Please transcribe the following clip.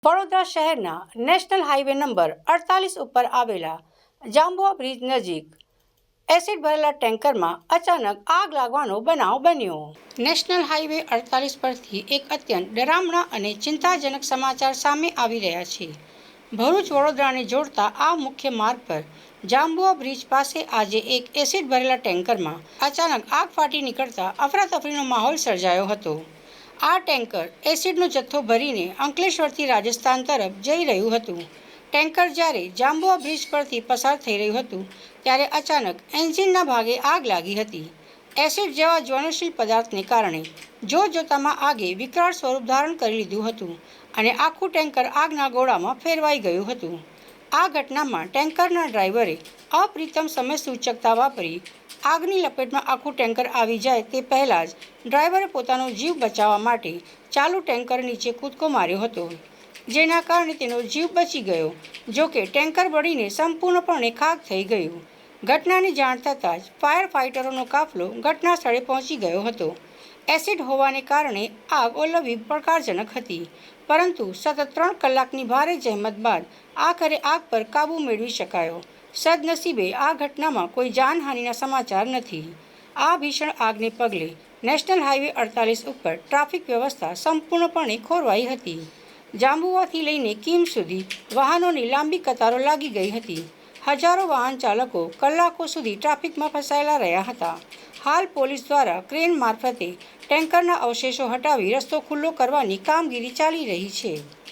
વડોદરા શહેરના national highway number 48 ઉપર આવેલા જાંબુઆ બ્રિજ નજીક એસિડ ભરેલા ટેન્કરમાં અચાનક આગ લાગવાનો બનાવ બન્યો. નેશનલ હાઈવે 48 પરથી એક અત્યંત ડરામણા અને ચિંતાજનક સમાચાર સામે આવી રહ્યા છે. ભરૂચ વડોદરાને જોડતા આ મુખ્ય માર્ગ પર જાંબુઆ બ્રિજ પાસે આજે એક એસિડ ભરેલા ટેન્કરમાં અચાનક આગ ફાટી નીકળતા અફરાતફરીનો માહોલ સર્જાયો હતો. આ ટેન્કર એસિડનો જથ્થો ભરીને અંકલેશ્વરથી રાજસ્થાન તરફ જઈ રહ્યું હતું. ટેન્કર જ્યારે જાંબુઆ બ્રિજ પરથી પસાર થઈ રહ્યું હતું ત્યારે અચાનક એન્જિનના ભાગે આગ લાગી હતી. એસિડ જેવા જ્વલનશીલ પદાર્થને કારણે જોતજોતામાં આગે વિકરાળ સ્વરૂપ ધારણ કરી લીધું હતું અને આખું ટેન્કર આગના ગોળામાં ફેરવાઈ ગયું હતું. આ ઘટનામાં ટેન્કરના ડ્રાઈવરે અપ્રતિમ સમયસૂચકતા વાપરી આગની લપેટમાં આખું ટેન્કર આવી જાય તે પહેલાં જ ડ્રાઈવરે પોતાનો જીવ બચાવવા માટે ચાલુ ટેન્કર નીચે કૂદકો માર્યો હતો, જેના કારણે તેનો જીવ બચી ગયો. જોકે ટેન્કર બળીને સંપૂર્ણપણે ખાક થઈ ગયું. ઘટનાની જાણ થતાં જ ફાયર ફાઇટરોનો કાફલો ઘટના સ્થળે પહોંચી ગયો હતો. એસિડ હોવાને કારણે આગ ઓલવવી પડકારજનક હતી, પરંતુ સતત 3 કલાકની ભારે જહેમત બાદ આખરે આગ પર કાબૂ મેળવી શકાયો. સદનસીબે આ ઘટનામાં કોઈ જાનહાનિના સમાચાર નથી. આ ભીષણ આગને પગલે નેશનલ હાઈવે 48 ઉપર ટ્રાફિક વ્યવસ્થા સંપૂર્ણપણે ખોરવાઈ હતી. જાંબુઆથી લઈને કીમ સુધી વાહનોની લાંબી કતારો લાગી ગઈ હતી. હજારો વાહન ચાલકો કલાકો સુધી ટ્રાફિકમાં ફસાયેલા રહ્યા હતા. હાલ પોલીસ દ્વારા ક્રેન મારફતે ટેન્કરના અવશેષો હટાવી રસ્તો ખુલ્લો કરવાની કામગીરી ચાલી રહી છે.